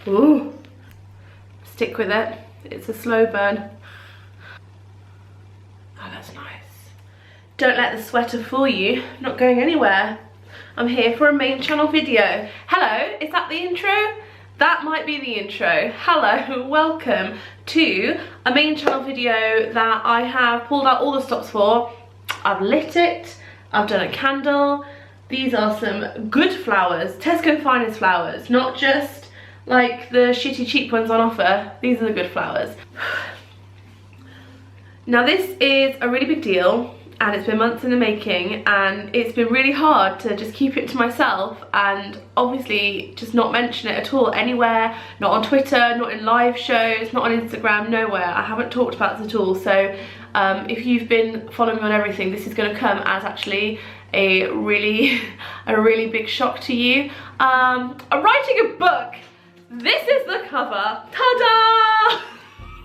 Ooh, stick with it. It's a slow burn. Oh, that's nice. Don't let the sweater fool you. I'm not going anywhere. I'm here for a main channel video. Hello, is that the intro? That might be the intro. Hello, welcome to a main channel video that I have pulled out all the stops for. I've lit it, I've done a candle. These are some good flowers, Tesco Finest flowers, not just like the shitty cheap ones on offer. These are the good flowers. Now this is a really big deal, and it's been months in the making, and it's been really hard to just keep it to myself and obviously just not mention it at all anywhere, not on Twitter, not in live shows, not on Instagram, nowhere. I haven't talked about this at all, so if you've been following me on everything, this is going to come as actually a really big shock to you. I'm writing a book. This is the cover. Ta-da!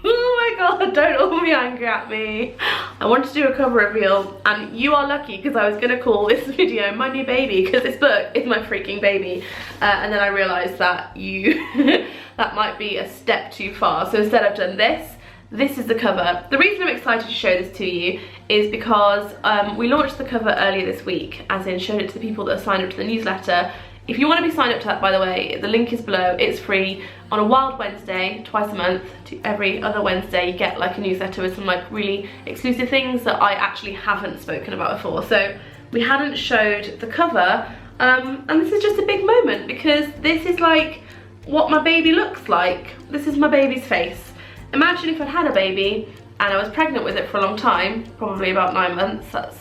Oh my god, don't all be angry at me. I wanted to do a cover reveal, and you are lucky because I was going to call this video My New Baby, because this book is my freaking baby. And then I realised that that might be a step too far. So instead I've done this. This is the cover. The reason I'm excited to show this to you is because we launched the cover earlier this week, as in showed it to the people that are signed up to the newsletter. If you want to be signed up to that, by the way, the link is below. It's free. On a Wild Wednesday, twice a month, to every other Wednesday, you get like a newsletter with some like really exclusive things that I actually haven't spoken about before. So we hadn't showed the cover, and this is just a big moment because this is like what my baby looks like. This is my baby's face. Imagine if I'd had a baby and I was pregnant with it for a long time, probably about 9 months, that's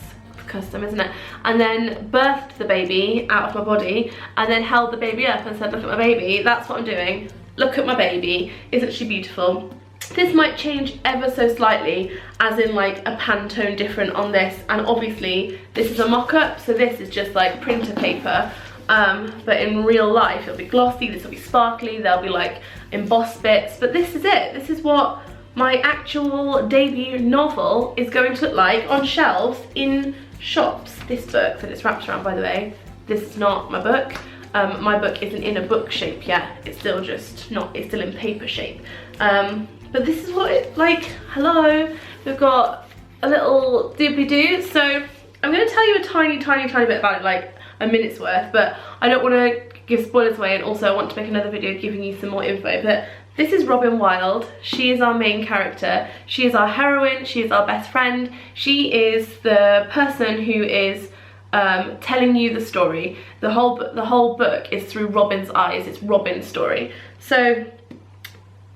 custom, isn't it? And then birthed the baby out of my body and then held the baby up and said, look at my baby. That's what I'm doing. Look at my baby. Isn't she beautiful? This might change ever so slightly, as in like a Pantone different on this, and obviously this is a mock-up, so this is just like printer paper. But in real life it'll be glossy, this will be sparkly, there'll be like embossed bits, but this is it. This is what my actual debut novel is going to look like on shelves in shops. This book that it's wrapped around, by the way, this is not my book. My book isn't in a book shape yet. It's still just not, it's still in paper shape. But this is what it's like. Hello, we've got a little doobly-doo. So I'm going to tell you a tiny bit about it, like a minute's worth, but I don't want to give spoilers away, and also I want to make another video giving you some more info. But this is Robin Wilde. She is our main character. She is our heroine. She is our best friend. She is the person who is telling you the story. The whole book is through Robin's eyes. It's Robin's story. So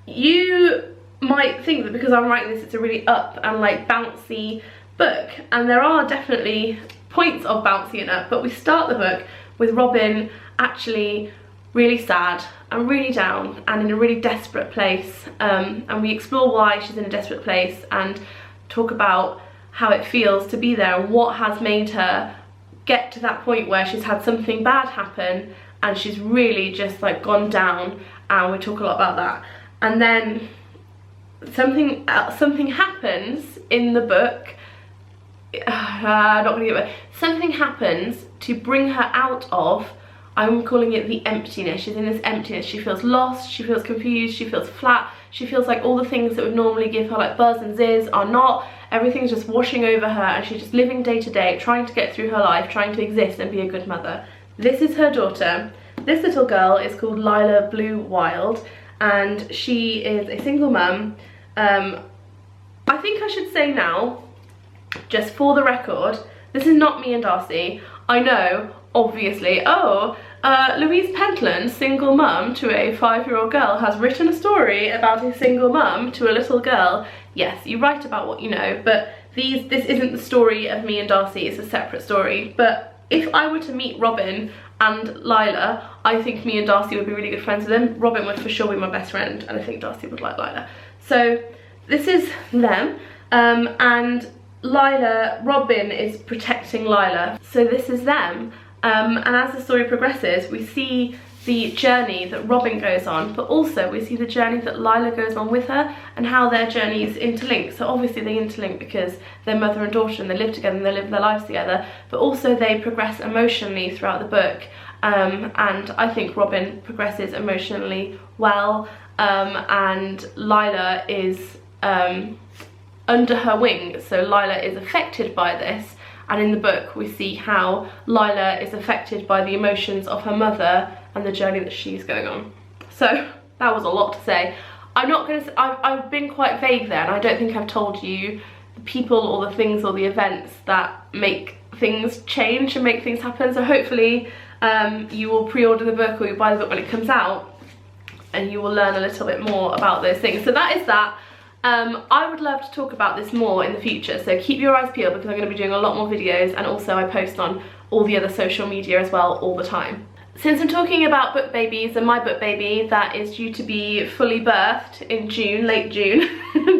you might think that because I'm writing this, it's a really up and like bouncy book, and there are definitely points of bouncy and up, but we start the book with Robin actually really sad and really down and in a really desperate place, and we explore why she's in a desperate place and talk about how it feels to be there and what has made her get to that point where she's had something bad happen and she's really just like gone down, and we talk a lot about that. And then something happens in the book. Something happens to bring her out of, I'm calling it the emptiness. She's in this emptiness. She feels lost, she feels confused, she feels flat, she feels like all the things that would normally give her like buzz and zizz are not. Everything's just washing over her, and she's just living day to day, trying to get through her life, trying to exist and be a good mother. This is her daughter. This little girl is called Lila Blue Wilde, and she is a single mum. I think I should say now, just for the record, this is not me and Darcy. I know, obviously, Louise Pentland, single mum to a 5-year-old girl, has written a story about a single mum to a little girl. Yes, you write about what you know, but this isn't the story of me and Darcy, it's a separate story. But if I were to meet Robin and Lila, I think me and Darcy would be really good friends with them. Robin would for sure be my best friend, and I think Darcy would like Lila. So this is them, and Robin is protecting Lila. So this is them, and as the story progresses, we see the journey that Robin goes on, but also we see the journey that Lila goes on with her and how their journeys interlink. So obviously they interlink because they're mother and daughter and they live together and they live their lives together, but also they progress emotionally throughout the book and I think Robin progresses emotionally well, and Lila is under her wing, so Lila is affected by this, and in the book we see how Lila is affected by the emotions of her mother and the journey that she's going on. So that was a lot to say. I've been quite vague there, and I don't think I've told you the people or the things or the events that make things change and make things happen. So hopefully you will pre-order the book, or you buy the book when it comes out, and you will learn a little bit more about those things. So that is that. I would love to talk about this more in the future, so keep your eyes peeled, because I'm going to be doing a lot more videos, and also I post on all the other social media as well all the time. Since I'm talking about book babies, and my book baby that is due to be fully birthed in June, late June,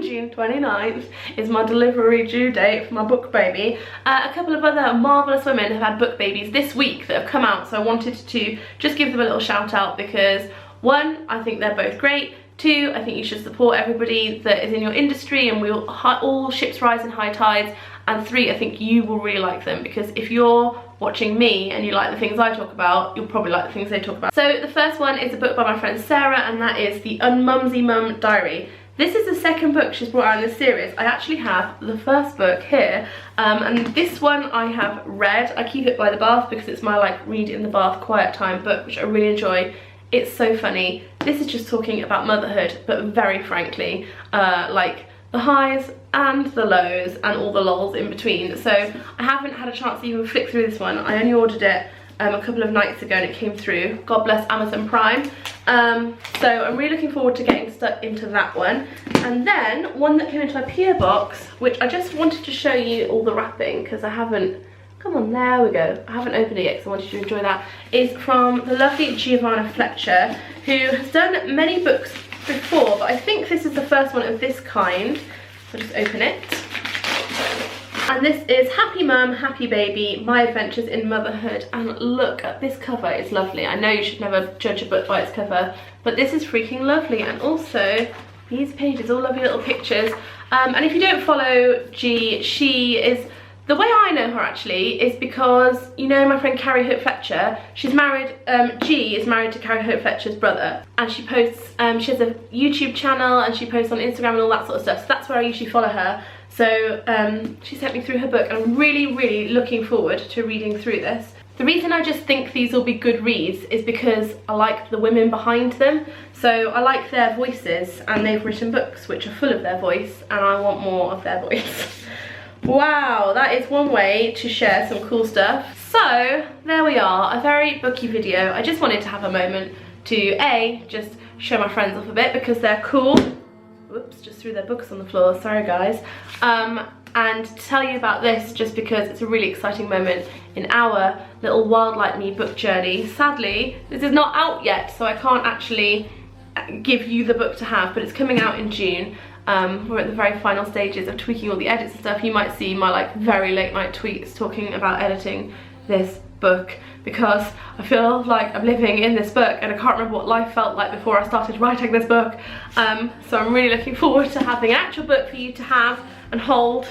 June 29th is my delivery due date for my book baby. A couple of other marvellous women have had book babies this week that have come out, so I wanted to just give them a little shout out, because one, I think they're both great. Two, I think you should support everybody that is in your industry, and all ships rise in high tides. And three, I think you will really like them, because if you're watching me and you like the things I talk about, you'll probably like the things they talk about. So the first one is a book by my friend Sarah, and that is the Unmumsy Mum Diary. This is the second book she's brought out in this series. I actually have the first book here, and this one I have read. I keep it by the bath because it's my like read in the bath quiet time book, which I really enjoy. It's so funny. This is just talking about motherhood, but very frankly, like the highs and the lows and all the lols in between. So I haven't had a chance to even flick through this one. I only ordered it a couple of nights ago and it came through. God bless Amazon Prime. So I'm really looking forward to getting stuck into that one. And then one that came into my PO box, which I just wanted to show you all the wrapping, because I haven't, come on, there we go. I haven't opened it yet because I wanted you to enjoy that. Is from the lovely Giovanna Fletcher, who has done many books before, but I think this is the first one of this kind. So just open it. And this is Happy Mum, Happy Baby, My Adventures in Motherhood. And look at this cover, it's lovely. I know you should never judge a book by its cover, but this is freaking lovely. And also these pages, all lovely little pictures. And if you don't follow G, she is, the way I know her actually is because, you know, my friend Carrie Hope Fletcher, she's married, G is married to Carrie Hope Fletcher's brother, and she posts, she has a YouTube channel and she posts on Instagram and all that sort of stuff, so that's where I usually follow her. So she sent me through her book, and I'm really looking forward to reading through this. The reason I just think these will be good reads is because I like the women behind them. So I like their voices, and they've written books which are full of their voice, and I want more of their voice. Wow, that is one way to share some cool stuff. So there we are, a very booky video. I just wanted to have a moment to just show my friends off a bit because they're cool. Whoops, just threw their books on the floor, sorry guys. And to tell you about this just because it's a really exciting moment in our little Wild Like Me book journey. Sadly, this is not out yet, so I can't actually give you the book to have, but it's coming out in June. We're at the very final stages of tweaking all the edits and stuff. You might see my like very late night tweets talking about editing this book, because I feel like I'm living in this book and I can't remember what life felt like before I started writing this book. So I'm really looking forward to having an actual book for you to have and hold,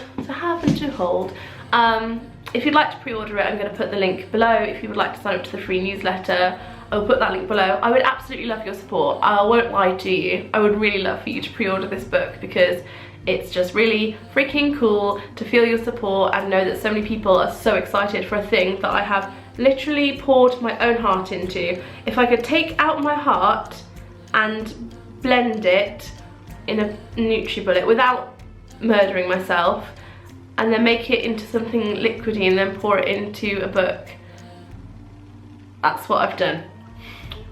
if you'd like to pre-order it, I'm going to put the link below. If you would like to sign up to the free newsletter, I'll put that link below. I would absolutely love your support. I won't lie to you. I would really love for you to pre-order this book, because it's just really freaking cool to feel your support and know that so many people are so excited for a thing that I have literally poured my own heart into. If I could take out my heart and blend it in a NutriBullet without murdering myself, and then make it into something liquidy and then pour it into a book, that's what I've done.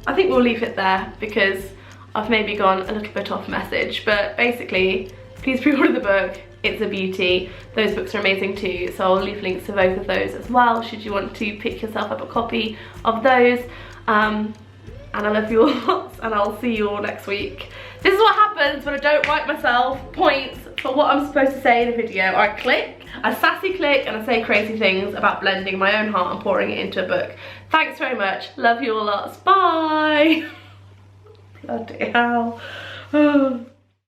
I think we'll leave it there because I've maybe gone a little bit off message, but basically, please pre-order the book. It's a beauty. Those books are amazing too, so I'll leave links to both of those as well should you want to pick yourself up a copy of those. And I love you all lots, and I'll see you all next week. This is what happens when I don't write myself points for what I'm supposed to say in a video. I click, I sassy click, and I say crazy things about blending my own heart and pouring it into a book. Thanks very much. Love you all lots. Bye. Bloody hell.